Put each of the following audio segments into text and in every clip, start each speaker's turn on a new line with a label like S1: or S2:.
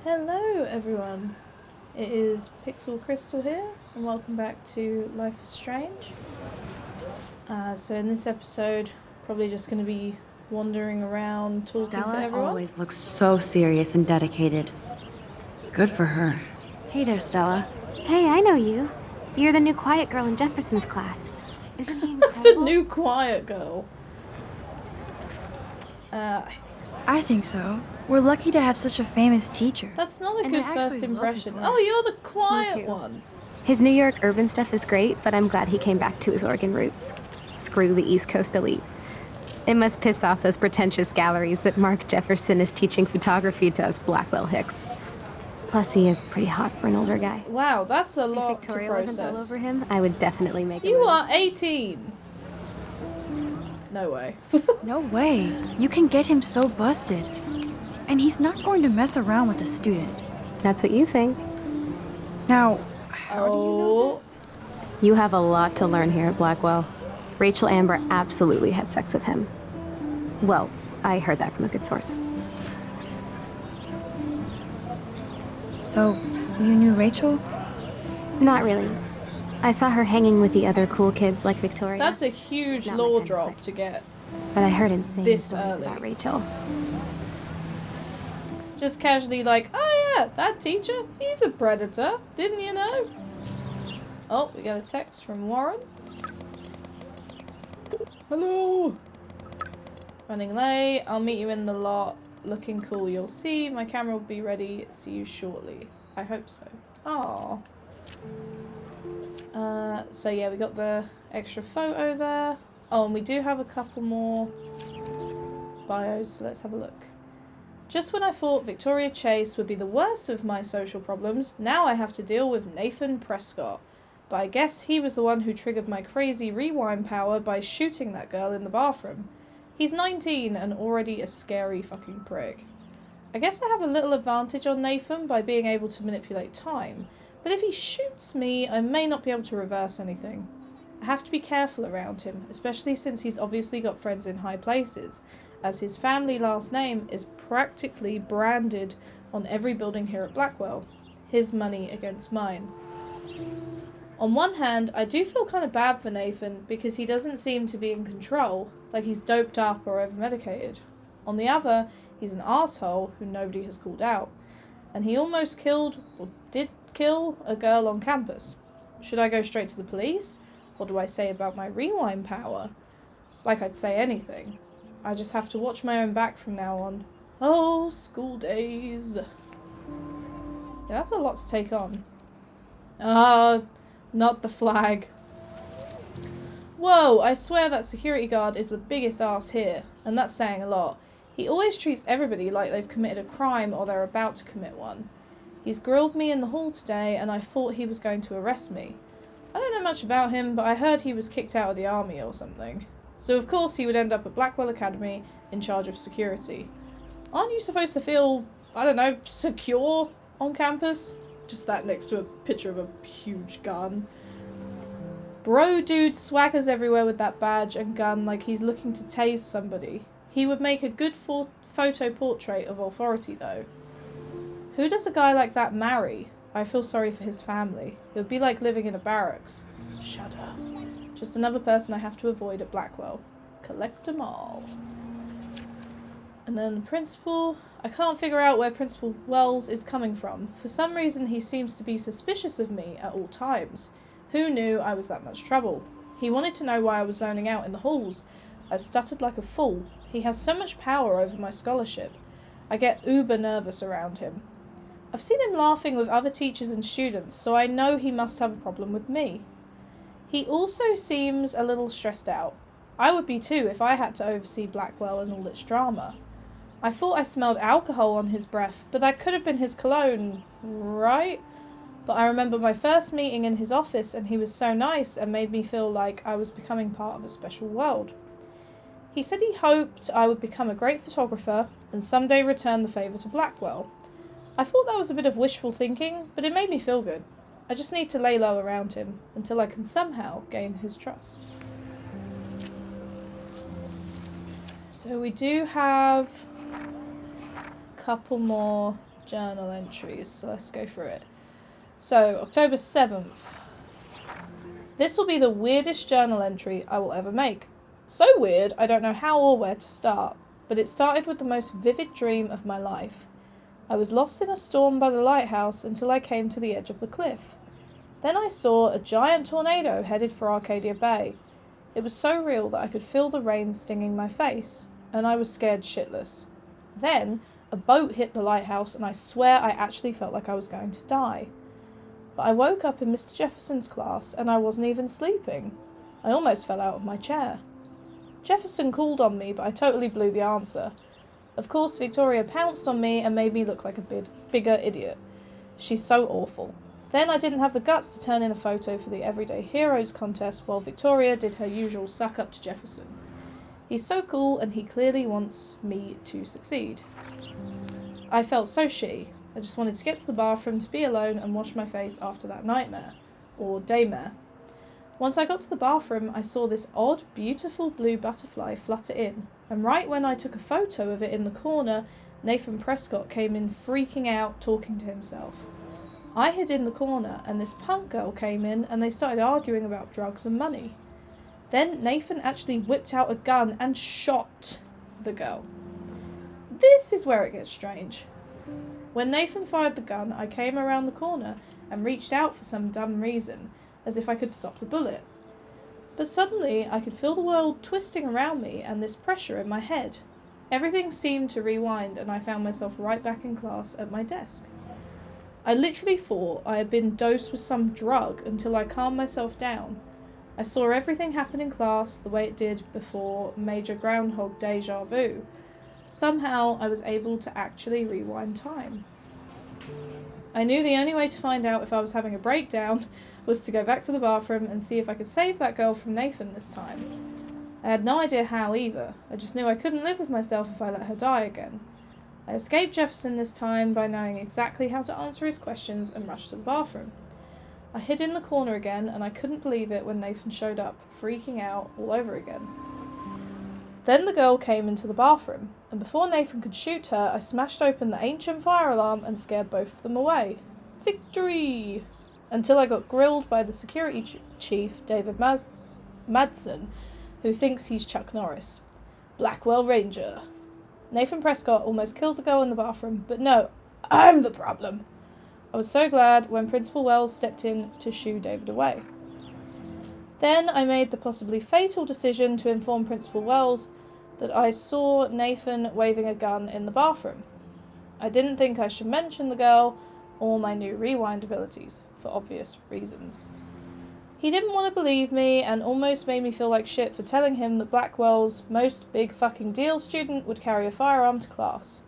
S1: Hello everyone, it is Pixel Crystal here and welcome back to Life is Strange. So in this episode, probably just going to be wandering around talking to
S2: Stella
S1: everyone.
S2: always looks so serious and dedicated. Good for her. Hey there, Stella.
S3: Hey, I know you. You're the new quiet girl in Jefferson's class. Isn't he
S1: The
S3: incredible?
S1: new quiet girl. I think so.
S4: I think so. We're lucky to have such a famous teacher.
S1: That's not a
S3: And
S1: good
S3: I
S1: first
S3: actually love his
S1: impression.
S3: work.
S1: Oh, you're the quiet
S3: Me too.
S1: one.
S3: His New York urban stuff is great, but I'm glad he came back to his Oregon roots. Screw the East Coast elite. It must piss off those pretentious galleries that Mark Jefferson is teaching photography to us Blackwell Hicks. Plus, he is pretty hot for an older guy.
S1: Wow, that's a
S3: If
S1: lot
S3: Victoria
S1: to
S3: wasn't all
S1: process.
S3: over him, I would definitely make
S1: You
S3: him.
S1: are 18. No way.
S4: No way. You can get him so busted. And he's not going to mess around with a student.
S3: That's what you think.
S4: Now, how do you know this?
S3: You have a lot to learn here at Blackwell. Rachel Amber absolutely had sex with him. Well, I heard that from a good source.
S4: So, you knew Rachel?
S3: Not really. I saw her hanging with the other cool kids like Victoria.
S1: That's a huge
S3: Not my
S1: law
S3: kind of
S1: drop
S3: clique.
S1: to get.
S3: But I heard insane
S1: This
S3: stories
S1: early.
S3: about Rachel.
S1: Just casually like, oh yeah, that teacher, he's a predator. Didn't you know? Oh, we got a text from Warren. Hello. Running late. I'll meet you in the lot. Looking cool, you'll see. My camera will be ready. See you shortly. I hope so. Aww. So yeah, we got the extra photo there. Oh, and we do have a couple more bios, so let's have a look. Just when I thought Victoria Chase would be the worst of my social problems, now I have to deal with Nathan Prescott. But I guess he was the one who triggered my crazy rewind power by shooting that girl in the bathroom. He's 19 and already a scary fucking prick. I guess I have a little advantage on Nathan by being able to manipulate time, but if he shoots me, I may not be able to reverse anything. I have to be careful around him, especially since he's obviously got friends in high places, as his family last name is practically branded on every building here at Blackwell. His money against mine. On one hand, I do feel kind of bad for Nathan because he doesn't seem to be in control, like he's doped up or over-medicated. On the other, he's an asshole who nobody has called out, and he almost killed, or did kill, a girl on campus. Should I go straight to the police? What do I say about my rewind power? Like I'd say anything. I just have to watch my own back from now on. Oh, school days. Yeah, that's a lot to take on. Not the flag. Whoa, I swear that security guard is the biggest ass here, and that's saying a lot. He always treats everybody like they've committed a crime or they're about to commit one. He's grilled me in the hall today and I thought he was going to arrest me. I don't know much about him, but I heard he was kicked out of the army or something. So of course he would end up at Blackwell Academy in charge of security. Aren't you supposed to feel, I don't know, secure on campus? Just that next to a picture of a huge gun. Bro dude swaggers everywhere with that badge and gun like he's looking to tase somebody. He would make a good photo portrait of authority though. Who does a guy like that marry? I feel sorry for his family. It would be like living in a barracks. Shudder. Just another person I have to avoid at Blackwell. Collect them all. And then the principal. I can't figure out where Principal Wells is coming from. For some reason he seems to be suspicious of me at all times. Who knew I was that much trouble? He wanted to know why I was zoning out in the halls. I stuttered like a fool. He has so much power over my scholarship. I get uber nervous around him. I've seen him laughing with other teachers and students, so I know he must have a problem with me. He also seems a little stressed out. I would be too if I had to oversee Blackwell and all its drama. I thought I smelled alcohol on his breath, but that could have been his cologne, right? But I remember my first meeting in his office and he was so nice and made me feel like I was becoming part of a special world. He said he hoped I would become a great photographer and someday return the favour to Blackwell. I thought that was a bit of wishful thinking, but it made me feel good. I just need to lay low around him until I can somehow gain his trust. So we do have a couple more journal entries, so let's go through it. So, October 7th. This will be the weirdest journal entry I will ever make. So weird, I don't know how or where to start, but it started with the most vivid dream of my life. I was lost in a storm by the lighthouse until I came to the edge of the cliff. Then I saw a giant tornado headed for Arcadia Bay. It was so real that I could feel the rain stinging my face, and I was scared shitless. Then, a boat hit the lighthouse, and I swear I actually felt like I was going to die. But I woke up in Mr. Jefferson's class, and I wasn't even sleeping. I almost fell out of my chair. Jefferson called on me, but I totally blew the answer. Of course, Victoria pounced on me and made me look like a bigger idiot. She's so awful. Then I didn't have the guts to turn in a photo for the Everyday Heroes contest while Victoria did her usual suck up to Jefferson. He's so cool and he clearly wants me to succeed. I felt so shitty. I just wanted to get to the bathroom to be alone and wash my face after that nightmare. Or daymare. Once I got to the bathroom, I saw this odd, beautiful blue butterfly flutter in, and right when I took a photo of it in the corner, Nathan Prescott came in freaking out, talking to himself. I hid in the corner, and this punk girl came in, and they started arguing about drugs and money. Then Nathan actually whipped out a gun and shot the girl. This is where it gets strange. When Nathan fired the gun, I came around the corner and reached out for some dumb reason, as if I could stop the bullet. But suddenly, I could feel the world twisting around me and this pressure in my head. Everything seemed to rewind, and I found myself right back in class at my desk. I literally thought I had been dosed with some drug until I calmed myself down. I saw everything happen in class the way it did before Major Groundhog Deja Vu. Somehow, I was able to actually rewind time. I knew the only way to find out if I was having a breakdown was to go back to the bathroom and see if I could save that girl from Nathan this time. I had no idea how either. I just knew I couldn't live with myself if I let her die again. I escaped Jefferson this time by knowing exactly how to answer his questions and rushed to the bathroom. I hid in the corner again, and I couldn't believe it when Nathan showed up, freaking out all over again. Then the girl came into the bathroom, and before Nathan could shoot her, I smashed open the ancient fire alarm and scared both of them away. Victory! Until I got grilled by the security chief, David Madsen, who thinks he's Chuck Norris. Blackwell Ranger. Nathan Prescott almost kills the girl in the bathroom, but no, I'm the problem. I was so glad when Principal Wells stepped in to shoo David away. Then I made the possibly fatal decision to inform Principal Wells that I saw Nathan waving a gun in the bathroom. I didn't think I should mention the girl or my new rewind abilities, for obvious reasons. He didn't want to believe me and almost made me feel like shit for telling him that Blackwell's most big fucking deal student would carry a firearm to class.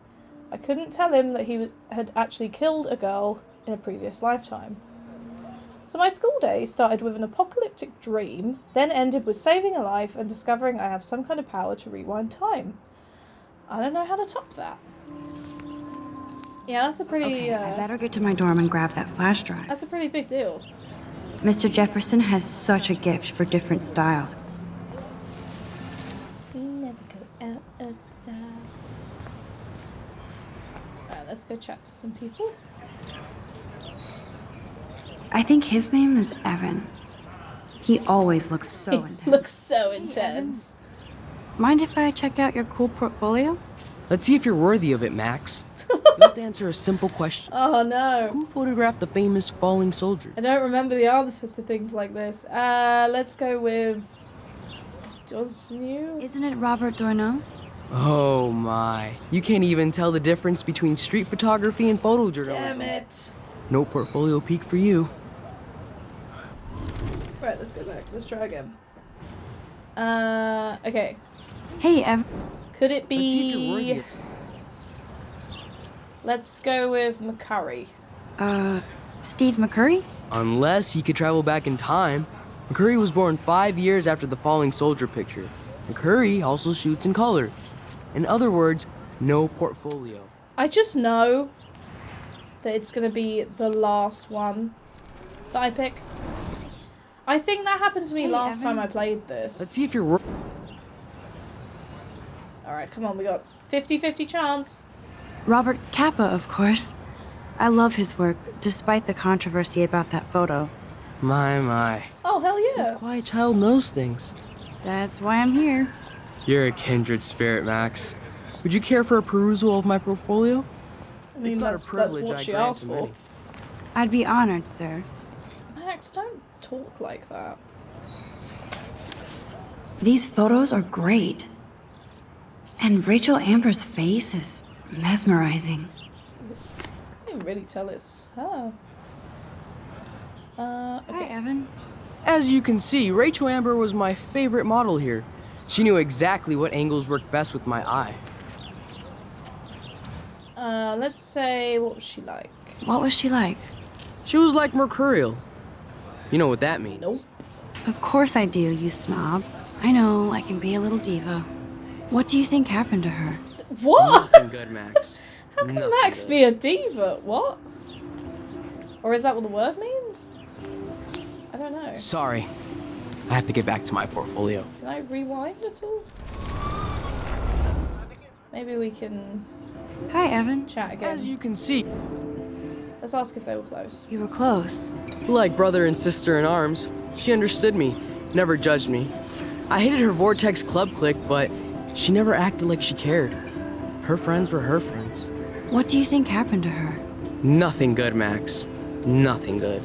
S1: I couldn't tell him that he had actually killed a girl in a previous lifetime. So my school day started with an apocalyptic dream, then ended with saving a life and discovering I have some kind of power to rewind time. I don't know how to top that. Yeah, that's a pretty...
S2: Okay, I better get to my dorm and grab that flash drive.
S1: That's a pretty big deal.
S2: Mr. Jefferson has such a gift for different styles.
S1: We never go out of style. Alright, let's go chat to some people.
S2: I think his name is Evan. He always looks so intense.
S1: Looks so intense.
S4: Mind if I check out your cool portfolio?
S5: Let's see if you're worthy of it, Max. You have to answer a simple question.
S1: Oh no.
S5: Who photographed the famous falling soldier?
S1: I don't remember the answer to things like this. Let's go with... Dosnew?
S4: Isn't it Robert Doisneau?
S5: Oh my. You can't even tell the difference between street photography and photojournalism.
S1: Damn it.
S5: No portfolio peak for you.
S1: Right, let's go back. Let's try again. Okay.
S4: Hey, Evan.
S1: Could it
S5: Let's see if you're worthy
S1: be...
S5: of
S1: Let's go with McCurry.
S4: Steve McCurry?
S5: Unless he could travel back in time. McCurry was born 5 years after the falling soldier picture. McCurry also shoots in color. In other words, no portfolio.
S1: I just know that it's going to be the last one that I pick. I think that happened to me last time I played this.
S5: Let's see if you're
S1: Alright, come on, we got 50-50 chance.
S4: Robert Kappa, of course.
S2: I love his work, despite the controversy about that photo.
S5: My.
S1: Oh, hell
S5: This
S1: yeah.
S5: quiet child knows things.
S2: That's why I'm here.
S5: You're a kindred spirit, Max. Would you care for a perusal of my portfolio?
S1: I mean,
S5: It's not a
S1: that's
S5: privilege
S1: what
S5: I
S1: she
S5: grant
S1: asked
S5: to
S1: for.
S5: many.
S2: I'd be honored, sir.
S1: Max, don't talk like that.
S2: These photos are great. And Rachel Amber's face is mesmerizing.
S1: I can really tell it's her.
S2: Hi,
S1: Okay.
S2: Evan.
S5: As you can see, Rachel Amber was my favorite model here. She knew exactly what angles worked best with my eye.
S1: Let's say, what was she like?
S2: What was she like?
S5: She was like mercurial. You know what that means.
S1: Nope.
S2: Of course I do, you snob. I know, I can be a little diva. What do you think happened to her?
S1: What?
S5: Nothing good, Max.
S1: How can
S5: Nothing
S1: Max
S5: good.
S1: be a diva? What? Or is that what the word means? I don't know.
S5: Sorry. I have to get back to my portfolio.
S1: Can I rewind at all? Maybe we can
S2: Hi, Evan.
S1: chat again.
S5: As you can see,
S1: Let's ask if they were close.
S2: You were close.
S5: like brother and sister in arms, she understood me, never judged me. I hated her Vortex Club clique, but she never acted like she cared. Her friends were her friends.
S2: What do you think happened to her?
S5: Nothing good, Max. Nothing good.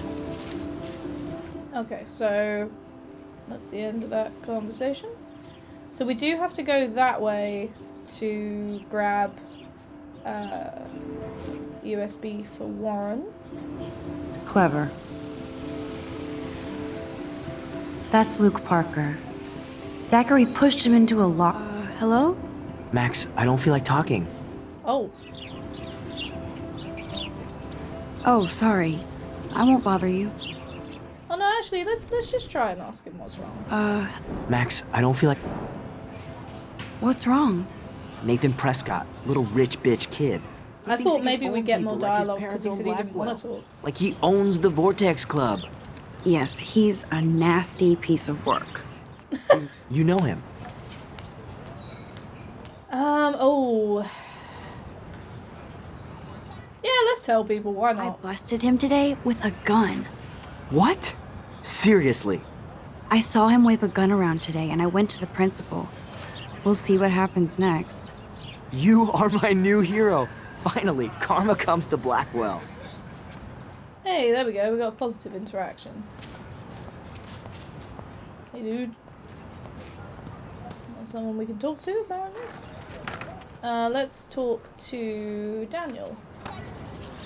S1: Okay, so that's the end of that conversation. So we do have to go that way to grab USB for Warren.
S2: Clever. That's Luke Parker. Zachary pushed him into a lock. Hello?
S6: Max, I don't feel like talking.
S1: Oh,
S2: Oh, sorry. I won't bother you.
S1: oh no, actually, let's just try and ask him what's wrong.
S6: Max, I don't feel like
S2: What's wrong?
S6: Nathan Prescott, little rich bitch kid. He
S1: I
S6: thinks
S1: thought
S6: he can
S1: maybe we'd
S6: own
S1: get more
S6: people like his
S1: dialogue because
S6: parents
S1: he
S6: own
S1: said he didn't want to
S6: Blackwell.
S1: talk.
S6: Like he owns the Vortex Club.
S2: Yes, he's a nasty piece of work.
S6: You know him.
S1: Oh. Yeah, let's tell people, why
S2: I
S1: not?
S2: busted him today with a gun.
S6: What? Seriously?
S2: I saw him wave a gun around today and I went to the principal. We'll see what happens next.
S6: You are my new hero. Finally, karma comes to Blackwell.
S1: Hey, there we go, we got a positive interaction. Hey dude. Isn't that someone we can talk to, apparently? Let's talk to Daniel.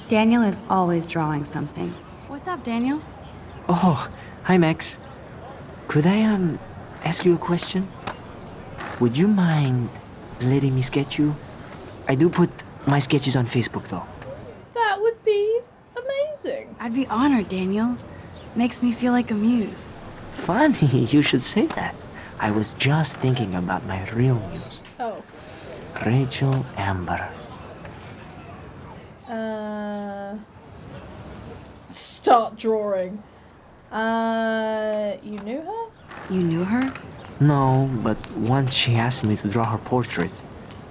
S2: Daniel is always drawing something. What's up, Daniel?
S6: Oh, hi Max. Could I ask you a question? Would you mind letting me sketch you? I do put my sketches on Facebook though.
S1: That would be amazing.
S2: I'd be honored, Daniel. Makes me feel like a muse.
S6: Funny, you should say that. I was just thinking about my real muse,
S1: Oh.
S6: Rachel Amber.
S1: Start drawing. You knew her?
S2: You knew her?
S6: No, but once she asked me to draw her portrait.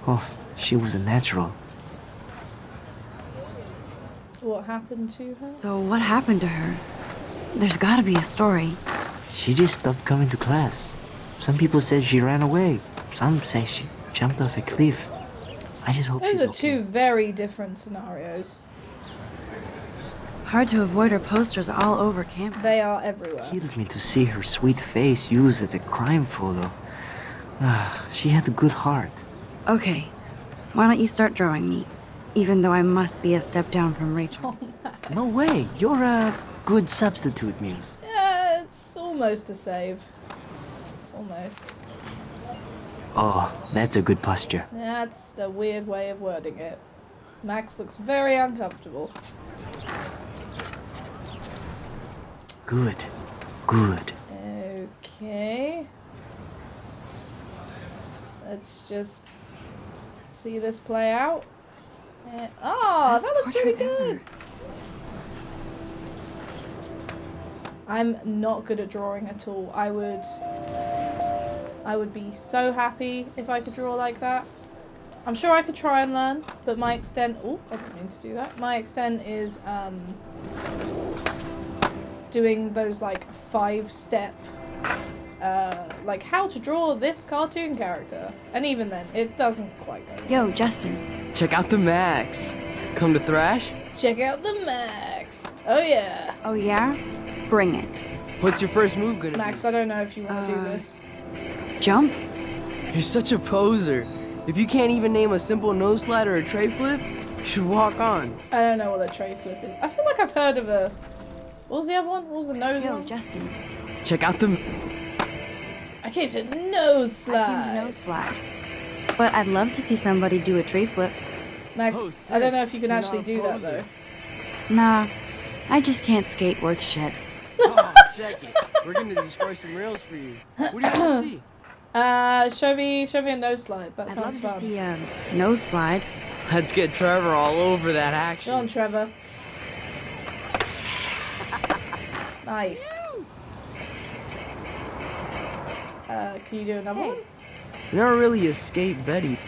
S6: Oh, she was a natural.
S1: What happened to her?
S2: So what happened to her? There's gotta be a story.
S6: She just stopped coming to class. Some people said she ran away. Some say she jumped off a cliff. I just hope
S1: Those
S6: she's
S1: are
S6: okay.
S1: two very different scenarios.
S2: Hard to avoid her posters all over campus.
S1: They are everywhere.
S6: Kills me to see her sweet face used as a crime photo. Ah, she had a good heart.
S2: Okay, why don't you start drawing me? Even though I must be a step down from Rachel.
S6: No way, you're a good substitute, Muse.
S1: Yeah, it's almost a save. Almost.
S6: Oh, that's a good posture.
S1: That's the weird way of wording it. Max looks very uncomfortable.
S6: Good. Good.
S1: Okay. Let's just see this play out. Oh,
S2: Best
S1: that looks really
S2: portrait
S1: good. I'm not good at drawing at all. I would be so happy if I could draw like that. I'm sure I could try and learn, but my extent... Oh, I didn't mean to do that. My extent is doing those, like, 5-step... like, how to draw this cartoon character. And even then, it doesn't quite go.
S4: Yo, Justin.
S5: Check out the Max. Come to thrash?
S1: Check out the Max. Oh, yeah.
S4: Oh, yeah? Bring it.
S5: What's your first move gonna
S1: Max, I don't know if you want to do this.
S4: Jump?
S5: be? You're such a poser. If you can't even name a simple nose slide or a tray flip, you should walk on.
S1: I don't know what a tray flip is. I feel like I've heard of a... What was the other one? What was the nose
S4: Yo,
S1: one?
S4: Justin.
S5: Check out the...
S1: I came to nose slide.
S4: I came to nose slide. But I'd love to see somebody do a tree flip.
S1: Max,
S5: Oh,
S1: I
S5: sick.
S1: don't know if you can
S5: You're
S1: actually
S5: not a
S1: do that
S5: poser.
S1: though.
S4: Nah, I just can't skate worth shit.
S5: Oh, check it. We're gonna destroy some rails for you. What do you want to see?
S1: Show me a nose slide. That
S4: I'd
S1: sounds
S4: love
S1: fun.
S4: to see a nose slide.
S5: Let's get Trevor all over that
S1: Go
S5: action.
S1: on, Trevor. Nice. Can you do another
S4: Hey.
S1: one?
S5: You never really escaped Betty.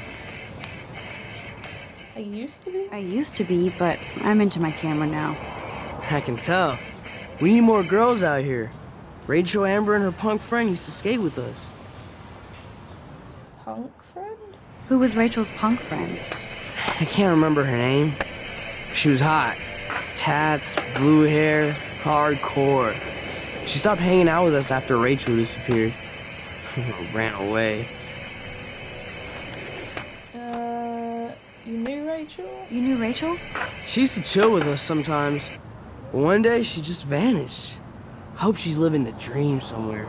S1: I used to be.
S4: I used to be, but I'm into my camera now.
S5: I can tell. We need more girls out here. Rachel Amber and her punk friend used to skate with us.
S1: Punk friend?
S4: Who was Rachel's punk friend?
S5: I can't remember her name. She was hot. Tats, blue hair, hardcore. She stopped hanging out with us after Rachel disappeared. Ran away.
S1: You knew Rachel?
S4: You knew Rachel?
S5: She used to chill with us sometimes. But one day, she just vanished. I hope she's living the dream somewhere.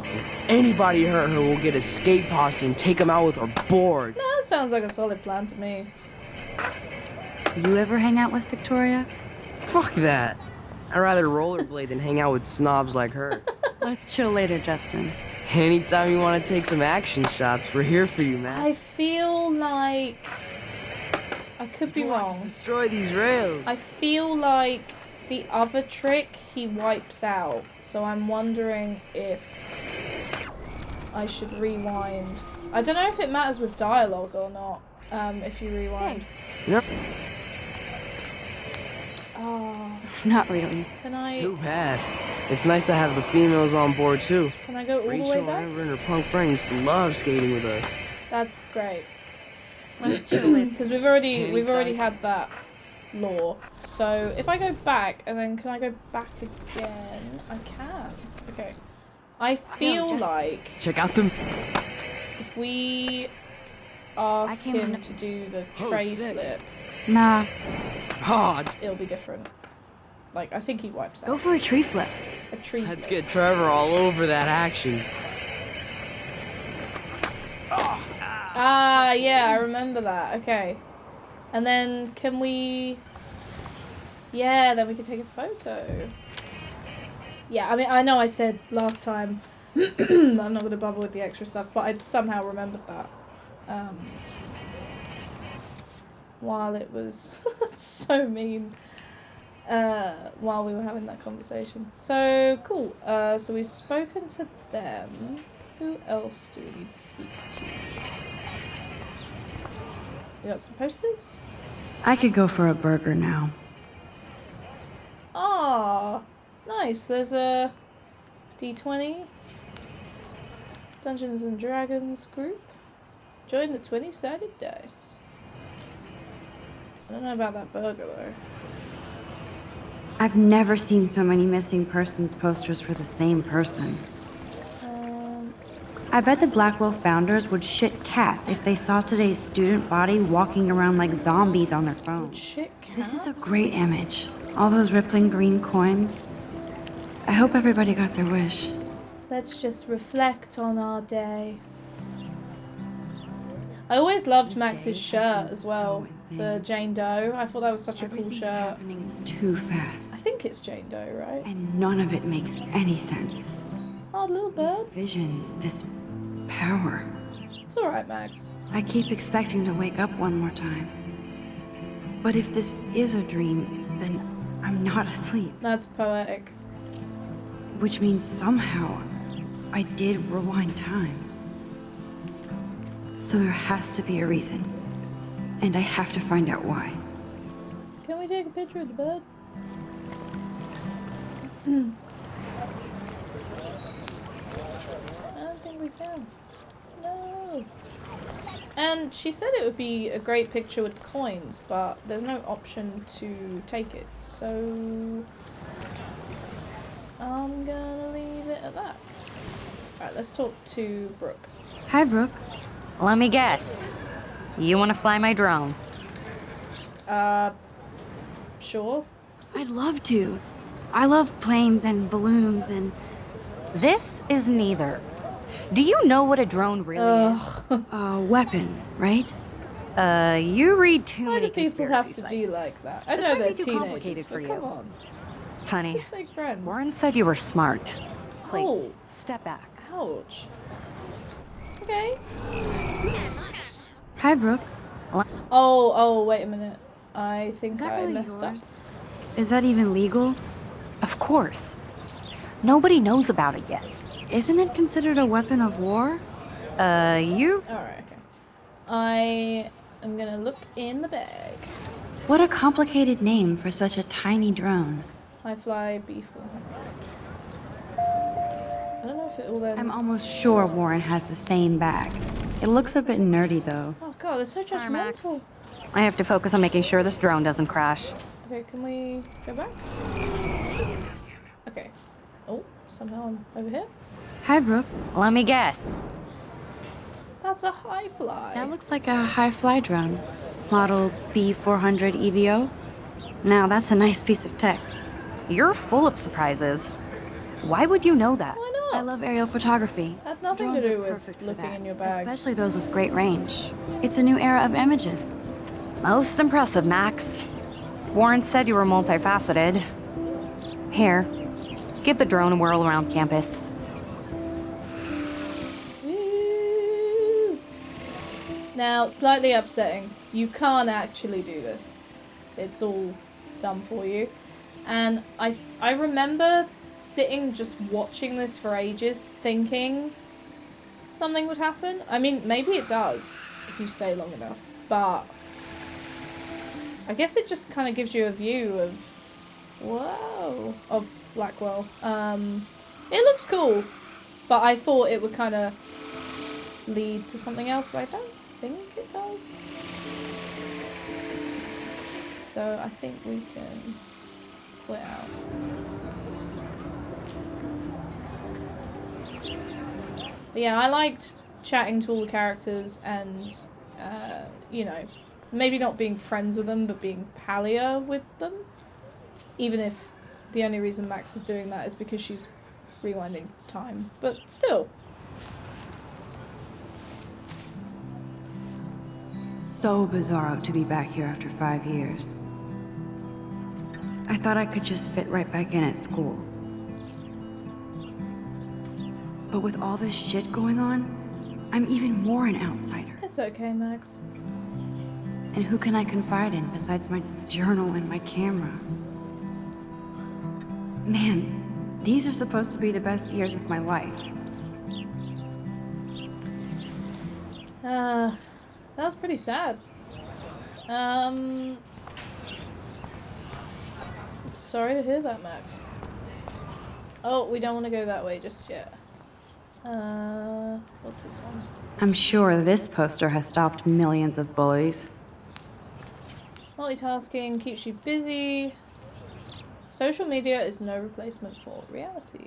S5: If anybody hurt her, we'll get a skate posse and take them out with our boards.
S1: That sounds like a solid plan to me.
S4: You ever hang out with Victoria?
S5: Fuck that. I'd rather rollerblade than hang out with snobs like her.
S4: Let's chill later, Justin.
S5: Anytime you want to take some action shots, we're here for you, man.
S1: I feel like... I could be wrong.
S5: Destroy these rails.
S1: I feel like the other trick he wipes out, so I'm wondering if I should rewind. I don't know if it matters with dialogue or not, if you rewind.
S5: No,
S1: Oh,
S4: Not really.
S1: can I
S5: too bad. It's nice to have the females on board too.
S1: go all the way
S5: Rachel,
S1: back?
S5: Amber, and her punk friend used to love skating with us.
S1: That's great.
S4: Let's chill later.
S1: Because we've already
S5: Anytime.
S1: had that lore. So if I go back and then can I go back again? I can. Okay. I feel
S4: just-
S1: like
S5: Check out the...
S1: if we ask
S4: came
S1: him
S4: in-
S1: to do the
S5: Oh,
S1: tray
S5: sick.
S1: flip,
S4: Nah,
S5: Oh, it's-
S1: it'll be different. Like I think he wipes
S4: go
S1: out
S4: for a tree flip.
S1: a tree.
S5: let's
S1: flip.
S5: get Trevor all over that action.
S1: Ah, yeah, I remember that. Okay. And then can we... Yeah, then we can take a photo. Yeah, I mean, I know I said last time I'm not going to bother with the extra stuff, but I somehow remembered that. While it was so mean. While we were having that conversation. So, cool. So we've spoken to them. Who else do we need to speak to? We got some posters?
S2: I could go for a burger now.
S1: Ah, nice. There's a D20 Dungeons and Dragons group. Join the 20-sided dice. I don't know about that burger though.
S2: I've never seen so many missing persons posters for the same person. I bet the Blackwell founders would shit cats if they saw today's student body walking around like zombies on their phones.
S1: Shit, cats.
S2: This is a great image. All those rippling green coins. I hope everybody got their wish.
S1: Let's just reflect on our day. I always loved
S2: This
S1: Max's
S2: day has
S1: shirt
S2: been
S1: as well.
S2: so insane.
S1: The Jane Doe. I thought that was such a cool
S2: Everything's
S1: shirt.
S2: happening too
S1: I
S2: fast.
S1: think it's Jane Doe, right?
S2: And none of it makes any sense.
S1: Oh, little
S2: These
S1: bird.
S2: visions, this power.
S1: It's alright, Max.
S2: I keep expecting to wake up one more time. But if this is a dream, then I'm not asleep.
S1: That's poetic.
S2: Which means somehow I did rewind time. So there has to be a reason. And I have to find out why.
S1: Can we take a picture of the bird? I don't think we can. No. And she said it would be a great picture with coins, but there's no option to take it, so I'm gonna leave it at that. Alright, let's talk to Brooke.
S4: Hi, Brooke.
S7: Let me guess. You want to fly my drone?
S1: Sure.
S4: I'd love to. I love planes and balloons and...
S7: This is neither. Do you know what a drone really
S4: a weapon, right?
S7: is? You read too
S1: Why
S7: many
S1: do people have to
S7: conspiracy
S1: be
S7: sites.
S1: like that? I
S7: This
S1: know
S7: might
S1: they're
S7: be too
S1: teenagers,
S7: complicated for
S1: but
S7: you.
S1: come on.
S7: Funny.
S1: Just make friends.
S7: Warren said you were smart. Please,
S1: Oh.
S7: step back.
S1: Ouch. Okay.
S4: Hi, Brooke.
S1: Oh, wait a minute. I think
S4: Is that
S1: I
S4: really
S1: messed
S4: yours?
S1: up.
S4: Is that even legal?
S7: Of course. Nobody knows about it yet.
S4: Isn't it considered a weapon of war?
S7: You...
S1: Alright, okay. I am gonna look in the bag.
S2: What a complicated name for such a tiny drone.
S1: I fly B400. I don't know if it will then...
S2: I'm almost sure Warren has the same bag. It looks a bit nerdy, though.
S1: Oh god, they're so
S7: Sorry, Max.
S1: judgmental.
S7: I have to focus on making sure this drone doesn't crash.
S1: Okay, can we go back? Okay. Oh, somehow I'm over here.
S4: Hi, Brooke.
S7: Let me guess.
S1: That's a high fly.
S4: That looks like a high-fly drone. Model B400 EVO. Now, that's a nice piece of tech.
S7: You're full of surprises. Why would you know that?
S1: Why
S4: I
S1: not?
S4: love aerial photography.
S1: Had nothing
S4: Drones
S1: to do
S4: are
S1: with
S4: perfect for
S1: looking
S4: that,
S1: in your bag.
S4: especially those with great range. It's a new era of images.
S7: Most impressive, Max. Warren said you were multifaceted. Here, give the drone a whirl around campus.
S1: Woo. Now, slightly upsetting. You can't actually do this. It's all done for you. And I remember sitting just watching this for ages, thinking something would happen. I mean, maybe it does if you stay long enough, but I guess it just kind of gives you a view of, whoa, of Blackwell. It looks cool, but I thought it would kind of lead to something else, but I don't think it does. So I think we can quit out. But yeah, I liked chatting to all the characters and, you know, maybe not being friends with them, but being pallier with them. Even if the only reason Max is doing that is because she's rewinding time. But still.
S2: So bizarro to be back here after 5 years. I thought I could just fit right back in at school. But with all this shit going on, I'm even more an outsider.
S1: It's okay, Max.
S2: And who can I confide in besides my journal and my camera? Man, these are supposed to be the best years of my life.
S1: That was pretty sad. I'm sorry to hear that, Max. Oh, we don't want to go that way just yet. What's this one?
S2: I'm sure this poster has stopped millions of bullies.
S1: Multitasking keeps you busy. Social media is no replacement for reality.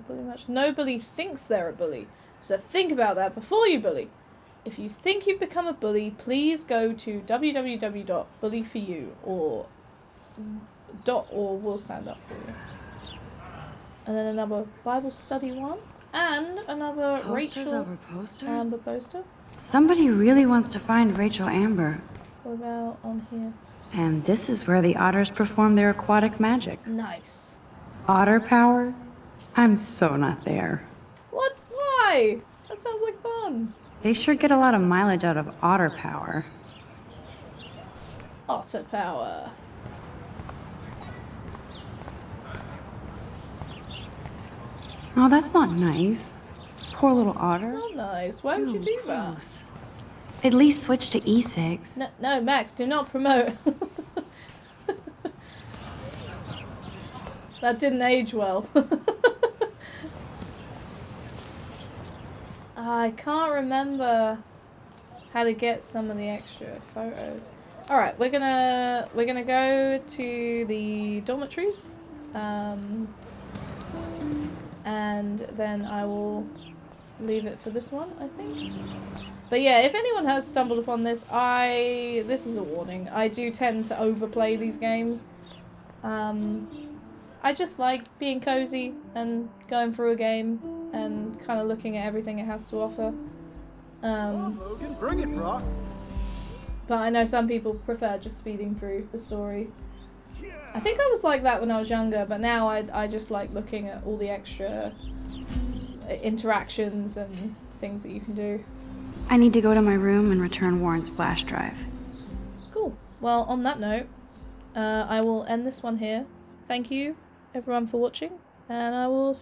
S1: Bully match. No bully thinks they're a bully, so think about that before you bully. If you think you've become a bully, please go to www.bullyforyou or .org will stand up for you. And then another Bible study one. And another
S2: Posters
S1: Rachel
S2: over posters?
S1: Amber poster.
S2: Somebody really wants to find Rachel Amber.
S1: What about on here?
S2: And this is where the otters perform their aquatic magic.
S1: Nice.
S2: Otter power? I'm so not there.
S1: What? Why? That sounds like fun.
S2: They sure get a lot of mileage out of otter power.
S1: Otter power.
S2: Oh, that's not nice. Poor little
S1: It's
S2: otter.
S1: not nice. Why would you do that?
S2: Gross.
S4: At least switch to e-cigs.
S1: No, no, Max, do not promote. That didn't age well. I can't remember how to get some of the extra photos. All right, we're gonna go to the dormitories, and then I will leave it for this one, I think. But yeah, if anyone has stumbled upon this, this is a warning. I do tend to overplay these games. I just like being cozy and going through a game and kind of looking at everything it has to offer.
S8: Logan, bring it, bro.
S1: But I know some people prefer just speeding through the story. I think I was like that when I was younger, but now I just like looking at all the extra interactions and things that you can do.
S4: I need to go to my room and return Warren's flash drive.
S1: Cool. Well, on that note, I will end this one here. Thank you, everyone, for watching, and I will